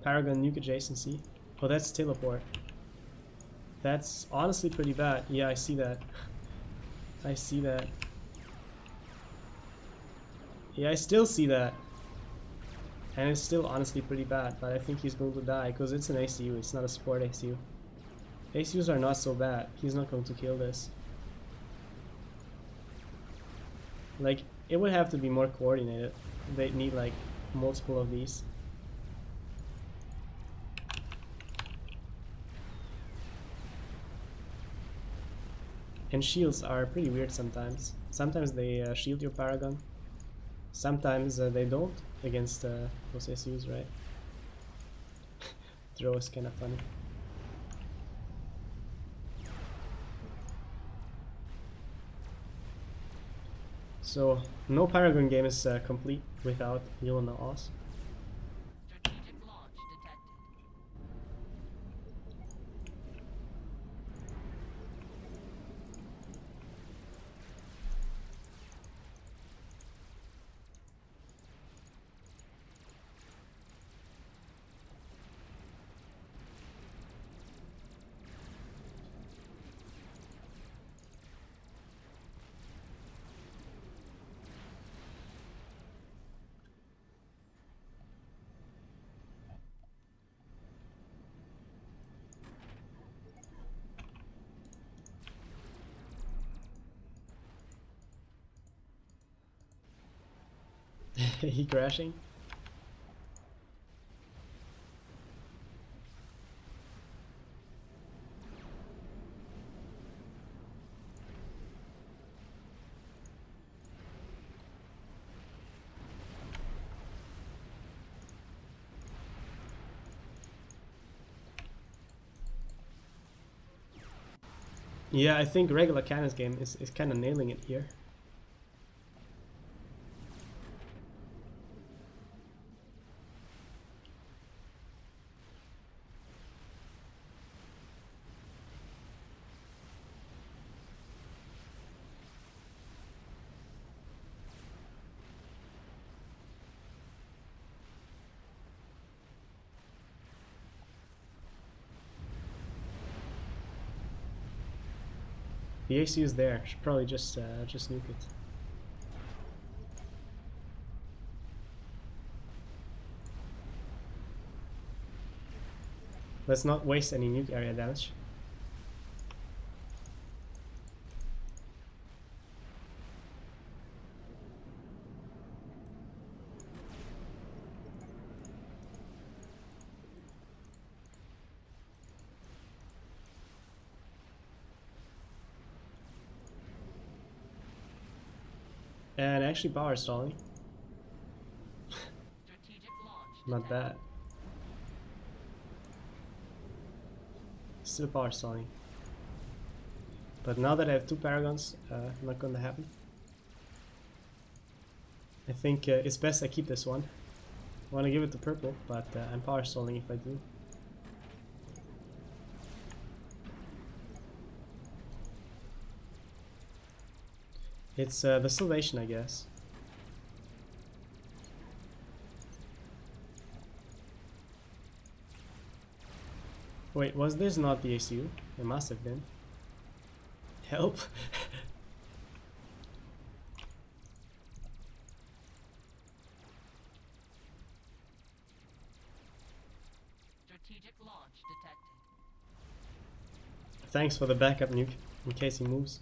Paragon nuke adjacency. Oh, that's teleport. That's honestly pretty bad. Yeah, I see that. I see that. Yeah, I still see that. And it's still honestly pretty bad, but I think he's going to die because it's an ACU, it's not a support ACU. ACUs are not so bad. He's not going to kill this. Like, it would have to be more coordinated. They need like multiple of these. And shields are pretty weird sometimes. Sometimes they shield your Paragon. Sometimes they don't against those SUs, right? Throw is kind of funny. So, no Paragon game is complete without Yelena Oz. Strategic launch detected. He crashing? Yeah, I think regular Canis game is kind of nailing it here. The ACU is there. Should probably just nuke it. Let's not waste any nuke area damage. And actually power stalling. Strategic launch Not detected. bad. Still power stalling. But now that I have 2 paragons, not gonna happen. I think it's best I keep this one. I want to give it to purple, but I'm power stalling if I do. It's the salvation, I guess. Wait, was this not the ACU? It must have been. Help! Strategic launch detected. Thanks for the backup nuke, in case he moves.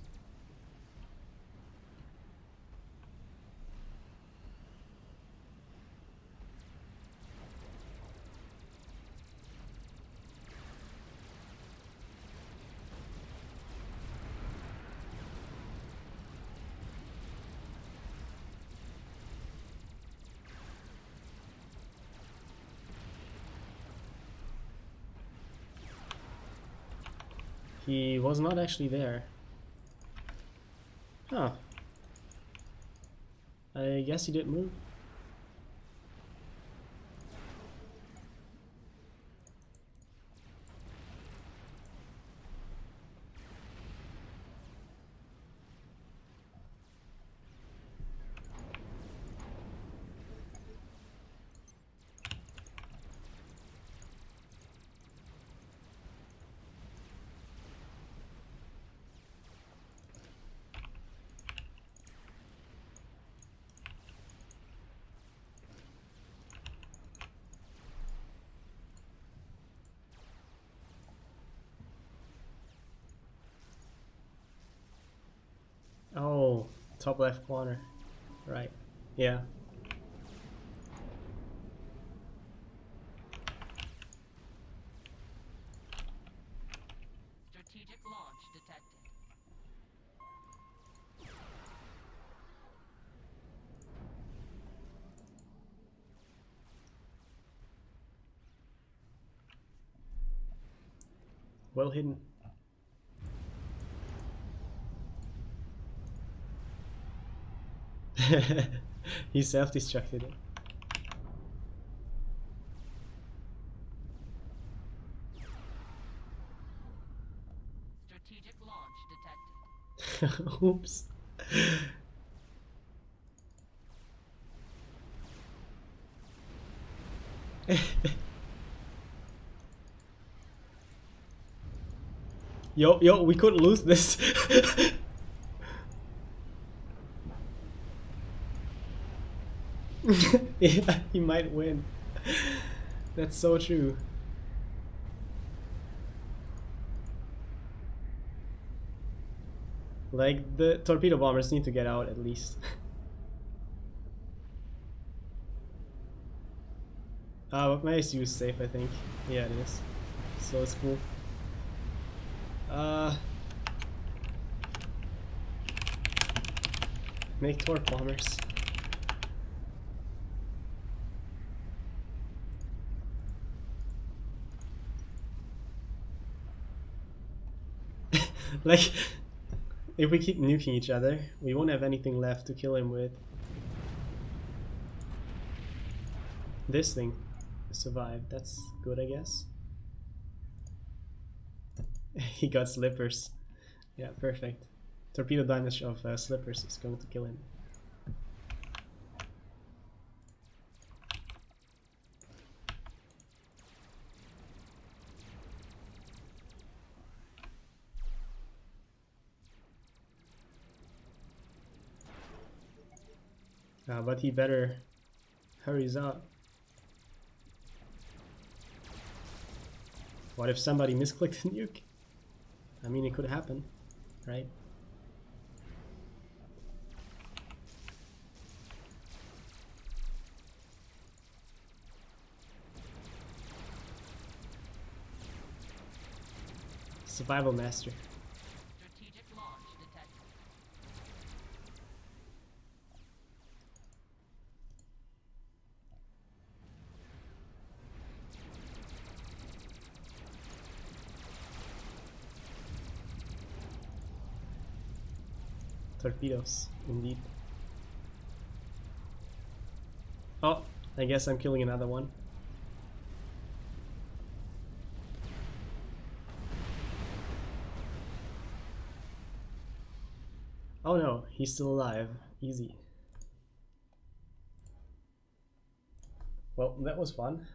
He was not actually there. Huh. I guess he didn't move. Oh, top left corner. Right. Yeah. Strategic launch detected. Well hidden. He self-destructed it. Strategic launch detected. Oops. Yo, we couldn't lose this. Yeah, he might win. That's so true. Like, the torpedo bombers need to get out at least. But my SU is safe, I think. Yeah, it is. So it's cool. Make torp bombers. Like, if we keep nuking each other, we won't have anything left to kill him with. This thing survived. That's good, I guess. He got slippers. Yeah, perfect. Torpedo damage of slippers is going to kill him. But he better hurries up. What if somebody misclicked the nuke? I mean, it could happen, right? Survival master. Strategic launch detected. Torpedoes, indeed. Oh, I guess I'm killing another one. Oh no, he's still alive. Easy. Well, that was fun.